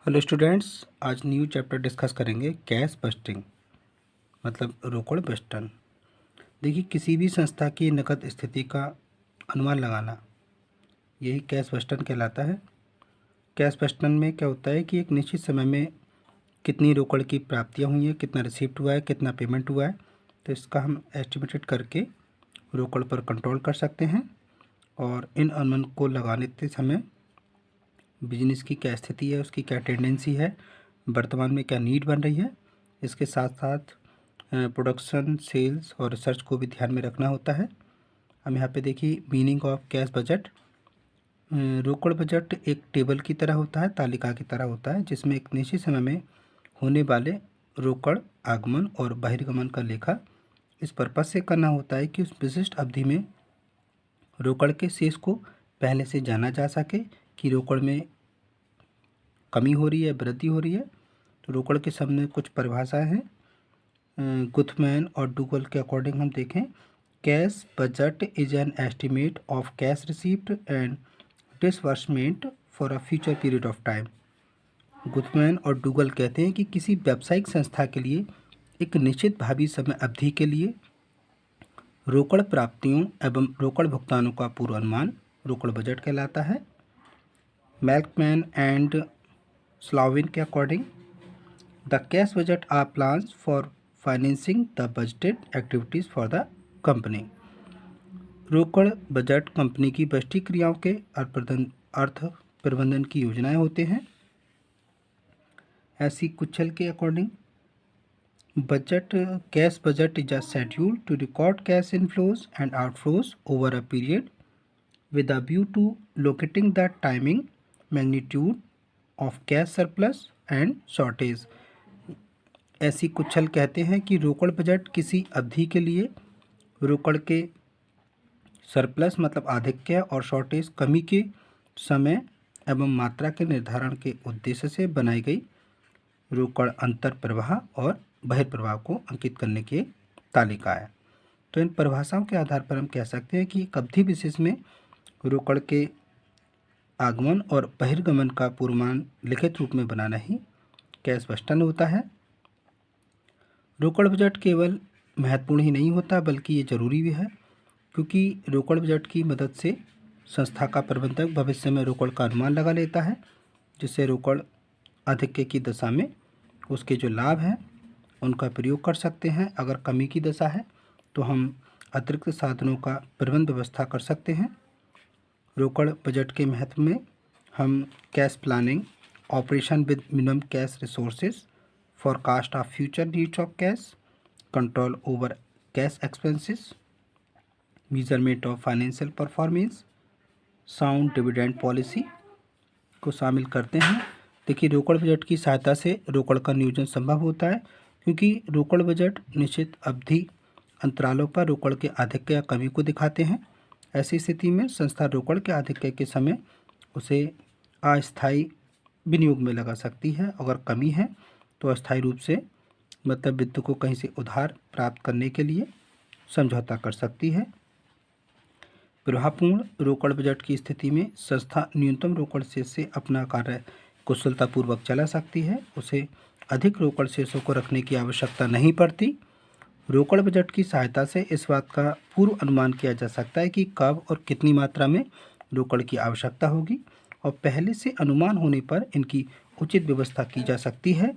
Hello students, आज new chapter discuss करेंगे cash bursting मतलब रोकड़ बस्टन। देखिए, किसी भी संस्था की नकद स्थिति का अनुमान लगाना यही कैश बस्टन कहलाता है। कैश बस्टन में क्या होता है कि एक निश्चित समय में कितनी रोकड़ की प्राप्तियाँ हुई हैं, कितना रिसीप्ट हुआ है, कितना पेमेंट हुआ है, तो इसका हम एस्टिमेटेड करके रोकड़ पर कंट्रोल कर सकते हैं। और इन अनुमान को लगाने के समय बिजनेस की क्या स्थिति है, उसकी क्या टेंडेंसी है, वर्तमान में क्या नीड बन रही है, इसके साथ साथ प्रोडक्शन, सेल्स और रिसर्च को भी ध्यान में रखना होता है। हम यहाँ पे देखिए मीनिंग ऑफ कैश बजट। रोकड़ बजट एक टेबल की तरह होता है, तालिका की तरह होता है, जिसमें एक निश्चित समय में होने वाले रोकड़ आगमन और बहिर्गमन का लेखा इस पर्पज से करना होता है कि उस विशिष्ट अवधि में रोकड़ के शेष को पहले से जाना जा सके कि रोकड़ में कमी हो रही है, वृद्धि हो रही है। तो रोकड़ के सामने कुछ परिभाषाएं हैं। गुथमैन और डुगल के अकॉर्डिंग हम देखें, cash budget is an estimate of cash receipt and disbursement for a future period of time. Guthmann और डुगल कहते हैं कि किसी व्यावसायिक संस्था के लिए एक निश्चित भावी समय अवधि के लिए रोकड़ प्राप्तियों एवं रोकड़ भुगतानों का पूर्वानुमान रोकड़ बजट कहलाता है। मेल्कमैन एंड स्लाविन के according, the cash budget are plans for financing the budgeted activities for the company. रोकड़ बजट कंपनी की बजटीय क्रियाओं के अर्थ प्रबंधन की योजनाएं होते हैं। ऐसी कुचल के according, budget cash budget is a schedule to record cash inflows and outflows over a period with a view to locating the timing, magnitude of cash surplus and shortage। ऐसी कुछल कहते हैं कि रोकड़ बजट किसी अवधि के लिए रोकड़ के सरप्लस मतलब आधिक्य और शॉर्टेज कमी के समय एवं मात्रा के निर्धारण के उद्देश्य से बनाई गई रोकड़ अंतर प्रवाह और बहिर्प्रवाह को अंकित करने की तालिका है। तो इन परिभाषाओं के आधार पर हम कह सकते हैं कि एक अवधि विशेष में रोकड़ के आगमन और बहिर्गमन का पूर्वानुमान लिखित रूप में बनाना ही कैश बस्टन होता है। रोकड़ बजट केवल महत्वपूर्ण ही नहीं होता बल्कि ये जरूरी भी है, क्योंकि रोकड़ बजट की मदद से संस्था का प्रबंधक भविष्य में रोकड़ का अनुमान लगा लेता है, जिससे रोकड़ आधिक्य की दशा में उसके जो लाभ हैं उनका प्रयोग कर सकते हैं। अगर कमी की दशा है तो हम अतिरिक्त साधनों का प्रबंध व्यवस्था कर सकते हैं। रोकड़ बजट के महत्व में हम cash planning, operation with minimum cash resources, forecast of future needs of cash, control over cash expenses, measurement of financial performance, sound dividend policy को शामिल करते हैं। देखिए, रोकड़ बजट की सहायता से रोकड़ का नियोजन संभव होता है, क्योंकि रोकड़ बजट निश्चित अवधि अंतरालों पर रोकड़ के आधिक्य या कमी को दिखाते हैं। ऐसी स्थिति में संस्था रोकड़ के आधिक्य के समय उसे अस्थायी विनियोग में लगा सकती है। अगर कमी है तो अस्थायी रूप से मतलब वित्त को कहीं से उधार प्राप्त करने के लिए समझौता कर सकती है। प्रभावपूर्ण रोकड़ बजट की स्थिति में संस्था न्यूनतम रोकड़ शेष से अपना कार्य कुशलतापूर्वक चला सकती है। उसे अधिक रोकड़ शेषों को रखने की आवश्यकता नहीं पड़ती। रोकड़ बजट की सहायता से इस बात का पूर्व अनुमान किया जा सकता है कि कब और कितनी मात्रा में रोकड़ की आवश्यकता होगी, और पहले से अनुमान होने पर इनकी उचित व्यवस्था की जा सकती है।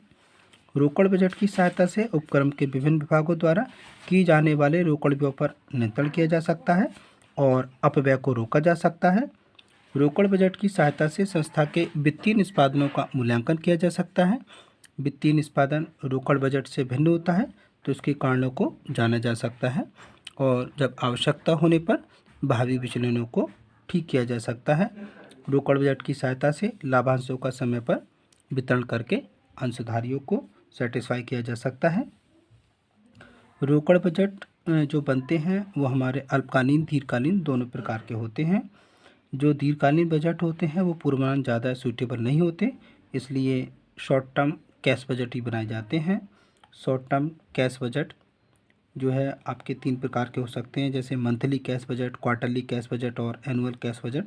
रोकड़ बजट की सहायता से उपक्रम के विभिन्न विभागों द्वारा किए जाने वाले रोकड़ व्यय पर नियंत्रण किया जा सकता है और अपव्यय को रोका जा सकता है। रोकड़ बजट की सहायता से संस्था के वित्तीय निष्पादनों का मूल्यांकन किया जा सकता है। वित्तीय निष्पादन रोकड़ बजट से भिन्न होता है, तो इसके कारणों को जाना जा सकता है और जब आवश्यकता होने पर भावी विचलनों को ठीक किया जा सकता है। रोकड़ बजट की सहायता से लाभांशों का समय पर वितरण करके अंशधारियों को सेटिस्फाई किया जा सकता है। रोकड़ बजट जो बनते हैं वो हमारे अल्पकालीन, दीर्घकालीन दोनों प्रकार के होते हैं। जो दीर्घकालीन बजट होते हैं वो पूर्वानुमान ज़्यादा सूटेबल नहीं होते, इसलिए शॉर्ट टर्म कैश बजट ही बनाए जाते हैं। शॉर्ट टर्म कैश बजट जो है आपके 3 प्रकार के हो सकते हैं, जैसे monthly cash budget, quarterly cash budget और एनुअल कैश बजट।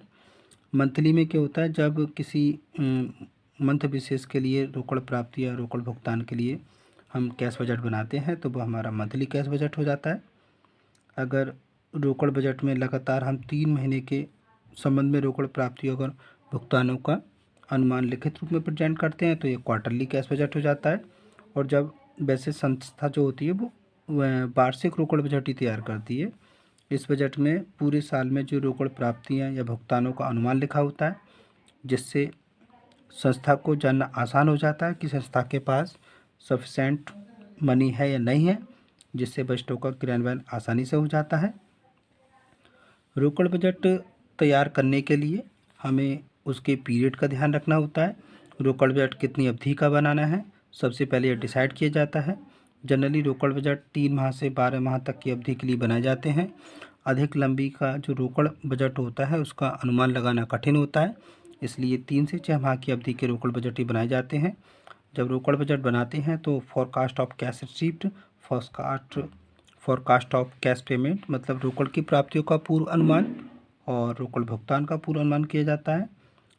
मंथली में क्या होता है, जब किसी मंथ विशेष के लिए रोकड़ प्राप्ति या रोकड़ भुगतान के लिए हम कैश बजट बनाते हैं तो वो हमारा मंथली कैश बजट हो जाता है। अगर रोकड़ बजट में लगातार हम 3 महीने के संबंध में रोकड़ प्राप्ति और भुगतानों का अनुमान लिखित रूप में प्रेजेंट करते हैं तो ये क्वार्टरली कैश बजट हो जाता है। और जब वैसे संस्था जो होती है वो वार्षिक रोकड़ बजट ही तैयार करती है। इस बजट में पूरे साल में जो रोकड़ प्राप्तियाँ या भुगतानों का अनुमान लिखा होता है, जिससे संस्था को जानना आसान हो जाता है कि संस्था के पास सफिशेंट मनी है या नहीं है, जिससे बजटों का क्रियान्वयन आसानी से हो जाता है। रोकड़ बजट तैयार करने के लिए हमें उसके पीरियड का ध्यान रखना होता है। रोकड़ बजट कितनी अवधि का बनाना है, सबसे पहले ये डिसाइड किया जाता है। जनरली रोकड़ बजट 3 माह से 12 माह तक की अवधि के लिए बनाए जाते हैं। अधिक लंबी का जो रोकड़ बजट होता है उसका अनुमान लगाना कठिन होता है, इसलिए 3 से 6 माह की अवधि के रोकड़ बजट ही बनाए जाते हैं। जब रोकड़ बजट बनाते हैं तो forecast of cash receipt, forecast of cash payment मतलब रोकड़ की प्राप्तियों का पूर्व अनुमान और रोकड़ भुगतान का पूर्व अनुमान किया जाता है।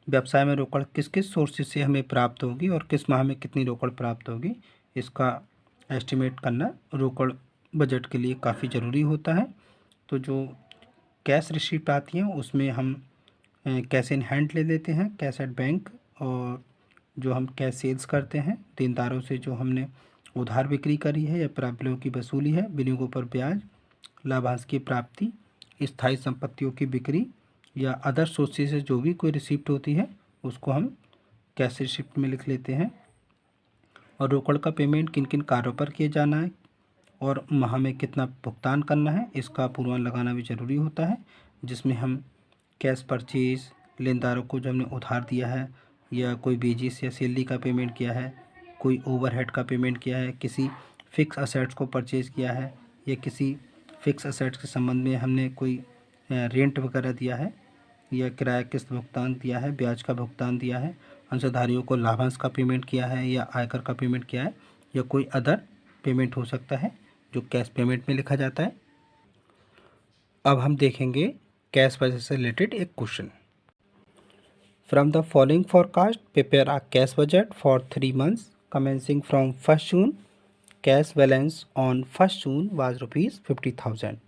व्यवसाय में रोकड़ किस किस सोर्सेज से हमें प्राप्त होगी और किस माह में कितनी रोकड़ प्राप्त होगी, इसका एस्टिमेट करना रोकड़ बजट के लिए काफ़ी ज़रूरी होता है। तो जो कैश रिसीप्ट आती हैं उसमें हम कैश इन हैंड ले लेते हैं, कैश एट बैंक, और जो हम कैश सेल्स करते हैं देनदारों से जो हमने उधार बिक्री करी है या प्राप्तियों की वसूली है, विनियोगों पर ब्याज, लाभांश की प्राप्ति, स्थायी संपत्तियों की बिक्री या अदर सोर्सेज से जो भी कोई रिसिप्ट होती है उसको हम कैश रिसिप्ट में लिख लेते हैं। और रोकड़ का पेमेंट किन किन कार्यों पर किया जाना है और माह में कितना भुगतान करना है, इसका पूर्वानुमान लगाना भी ज़रूरी होता है, जिसमें हम कैश परचेज, लेनदारों को जो हमने उधार दिया है या कोई वेजिस या सैलरी का पेमेंट किया है, कोई ओवरहेड का पेमेंट किया है, किसी फिक्स असेट्स को परचेज़ किया है या किसी फिक्स असेट्स के संबंध में हमने कोई रेंट वगैरह दिया है या किराया किस्त भुगतान दिया है, ब्याज का भुगतान दिया है, अंशधारियों को लाभांश का पेमेंट किया है या आयकर का पेमेंट किया है या कोई अदर पेमेंट हो सकता है जो कैश पेमेंट में लिखा जाता है। अब हम देखेंगे कैश बजट से रिलेटेड एक question. From the following forecast prepare a cash budget for 3 months commencing from 1 June. Cash balance on 1 June was ₹50,000।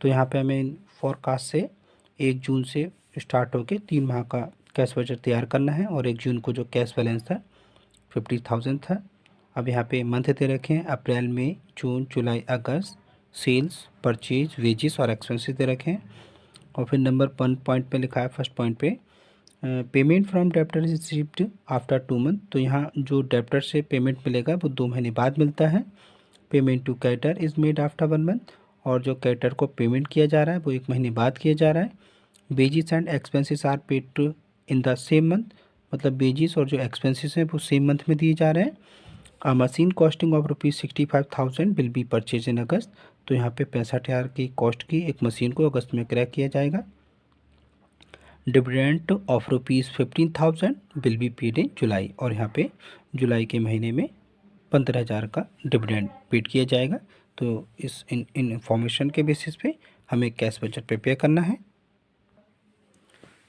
तो यहाँ पे हमें इन फोरकास्ट से 1 जून से स्टार्ट होकर 3 माह का कैश बजट तैयार करना है और 1 जून को जो कैश बैलेंस था 50,000 था। अब यहाँ पे मंथ दे रखे हैं अप्रैल, मई, जून, जुलाई, अगस्त, सेल्स, परचेज, वेजेस और एक्सपेंसेस दे रखे हैं। और फिर नंबर 1 पॉइंट पे लिखा है, फर्स्ट पॉइंट पे payment from debtor received after 2 month. तो यहाँ जो डेप्टर से पेमेंट मिलेगा वो 2 महीने बाद मिलता है। Payment to cater is made after 1 month, और जो कैटर को पेमेंट किया जा रहा है वो 1 महीने बाद किया जा रहा है। Wages and expenses are paid in the same month, मतलब वेजेस और जो एक्सपेंसेस हैं वो सेम मंथ में दिए जा रहे हैं। A machine costing of ₹65,000 will be purchase in August. तो यहाँ पे 65,000 की कॉस्ट की एक मशीन को अगस्त में क्रय किया जाएगा। Dividend of ₹15,000 will be paid in July, और यहाँ पे जुलाई के महीने में 15,000 का डिविडेंड पेड किया जाएगा। तो इस इन इंफॉर्मेशन के बेसिस पे हमें कैश बजट प्रिपेयर करना है।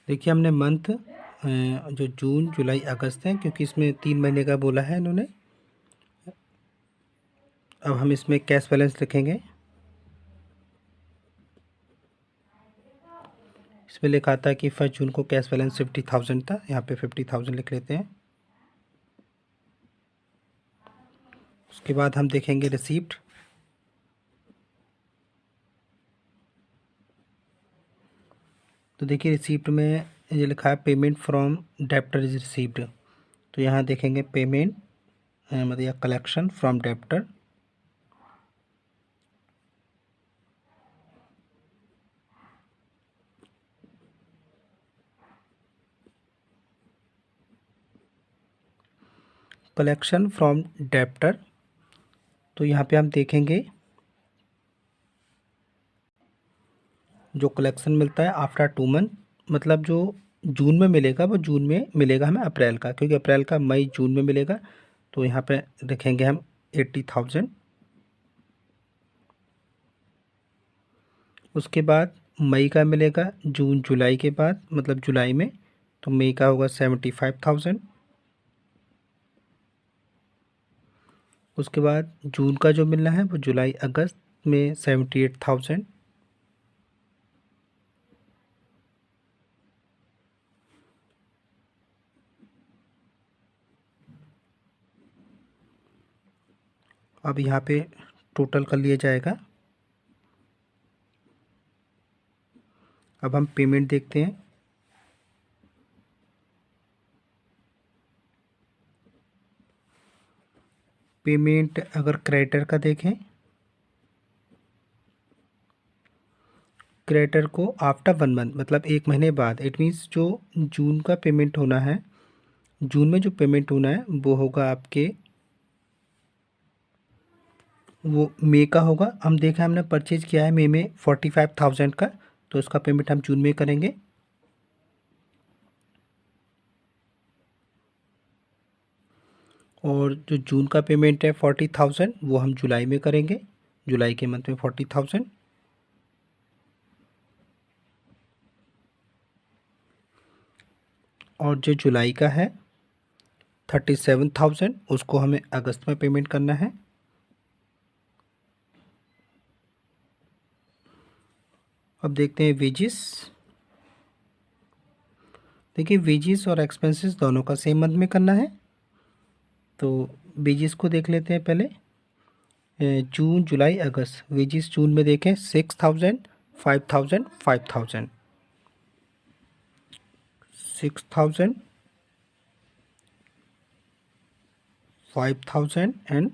देखिए हमने मंथ जो जून, जुलाई, अगस्त है, क्योंकि इसमें 3 महीने का बोला है इन्होंने। अब हम इसमें कैश बैलेंस लिखेंगे। इसमें लिखा था कि 1 जून को कैश बैलेंस 50,000 था, यहाँ पे 50,000 लिख लेते हैं। उसके बाद हम देखेंगे रिसीप्ट। तो देखिए रिसीप्ट में ये लिखा है payment from debtor is received. तो यहाँ देखेंगे पेमेंट मतलब या collection from debtor. Collection from debtor, तो यहाँ पे हम देखेंगे जो कलेक्शन मिलता है आफ्टर 2 मंथ, मतलब जो जून में मिलेगा वो जून में मिलेगा हमें अप्रैल का, क्योंकि अप्रैल का मई जून में मिलेगा। तो यहाँ पे रखेंगे हम 80,000। उसके बाद मई का मिलेगा जून जुलाई के बाद, मतलब जुलाई में, तो मई का होगा 75,000। उसके बाद जून का जो मिलना है वो जुलाई अगस्त में 78,000। अब यहाँ पे टोटल कर लिया जाएगा। अब हम पेमेंट देखते हैं। पेमेंट अगर क्रेडिटर का देखें, क्रेडिटर को आफ्टर 1 मंथ मतलब 1 महीने बाद, इट मीन्स जो जून का पेमेंट होना है, जून में जो पेमेंट होना है वो होगा आपके, वो मई का होगा। हम देखा हमने परचेज किया है मई में 45,000 का, तो उसका पेमेंट हम जून में करेंगे। और जो जून का पेमेंट है 40,000 वो हम जुलाई में करेंगे, जुलाई के मंथ में 40,000। और जो जुलाई का है 37,000 उसको हमें अगस्त में पेमेंट करना है। अब देखते हैं वेजिस। देखिए वेजिस और एक्सपेंसेस दोनों का सेम मंथ में करना है, तो वेजिस को देख लेते हैं पहले। जून जुलाई अगस्त, वेजिस जून में देखें 6,000, 5,000, 5,000, 6,000, 5,000 एंड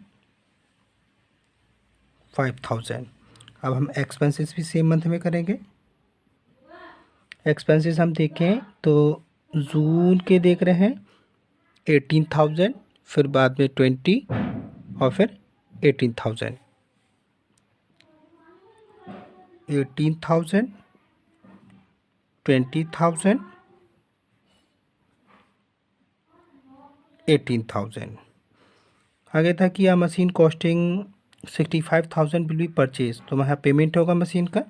5,000। अब हम एक्सपेंसेस भी सेम मंथ में करेंगे। एक्सपेंसेस हम देखें तो जून के देख रहे हैं 18,000, फिर बाद में 20 और फिर 18,000, 18,000, 20,000, 18,000। आगे था कि यह machine costing 65,000 will be purchase, तो वहाँ पेमेंट होगा मशीन का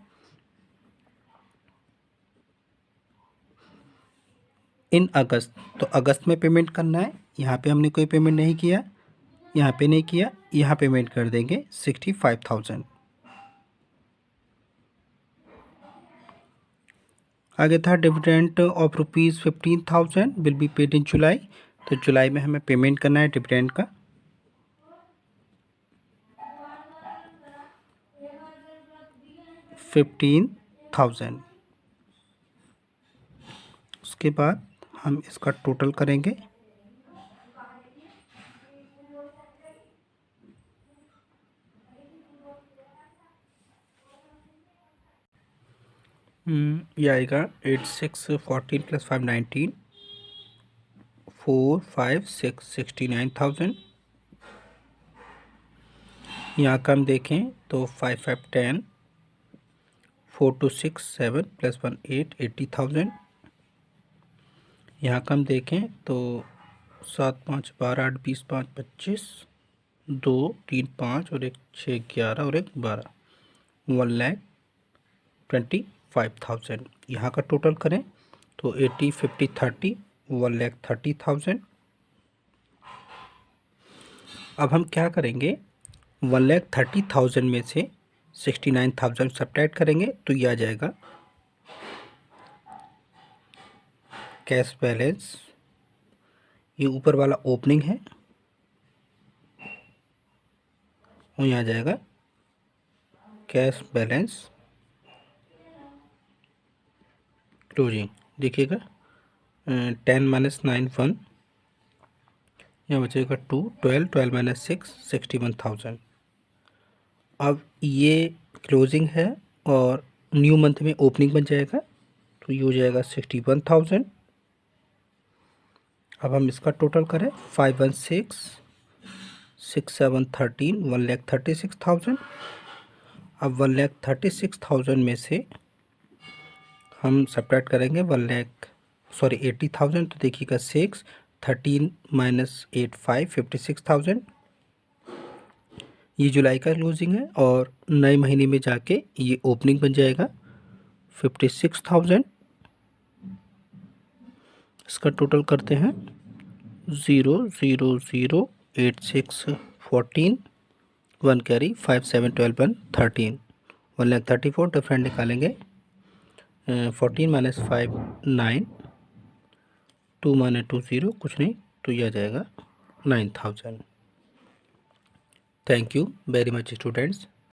इन अगस्त, तो अगस्त में पेमेंट करना है। यहाँ पे हमने कोई पेमेंट नहीं किया, यहाँ पे नहीं किया, यहाँ पेमेंट कर देंगे 65,000। आगे था dividend of ₹15,000 will be paid in July, तो जुलाई में हमें पेमेंट करना है डिविडेंड का। $15,000। उसके बाद हम इसका टोटल करेंगे। ये आएगा 8614 + 5 19, 4 5 6 69,000। यहाँ का हम देखें तो 5 5 10, 4 2 6 7 + 1 8 80,000। यहाँ का हम देखें तो 7 5 12 8 20 5 25, 2 3 5 और 1 6 11 और 1 12, 1,25,000। यहाँ का टोटल करें तो 80 50 30, 1,30,000। अब हम क्या करेंगे, 1,30,000 में से 69,000 सब्ट्रैक्ट करेंगे, तो ये आ जाएगा कैश बैलेंस। ये ऊपर वाला ओपनिंग है और यहाँ आ जाएगा कैश बैलेंस क्लोजिंग। देखिएगा 10 - 9 1, यहाँ बचेगा 2 12 12 - 6 61,000। अब ये क्लोजिंग है और न्यू मंथ में ओपनिंग बन जाएगा, तो ये हो जाएगा 61,000। अब हम इसका टोटल करें 5 1 6 6 7 13, 1,36,000। अब 1,36,000 में से हम सब्ट्रैक्ट करेंगे 80,000, तो देखिएगा 6 13 - 8 5 56,000। ये जुलाई का क्लोजिंग है और नए महीने में जाके ये ओपनिंग बन जाएगा 56,000। इसका टोटल करते हैं 0 0 0 8 6 14, 1 कैरी, 5 7 12 1 13, 1,34,000 डिफरेंट निकालेंगे। 14 माइनस 5 9, 2 माइनस 2 0, कुछ नहीं, तो यह आ जाएगा 9,000। Thank you very much students.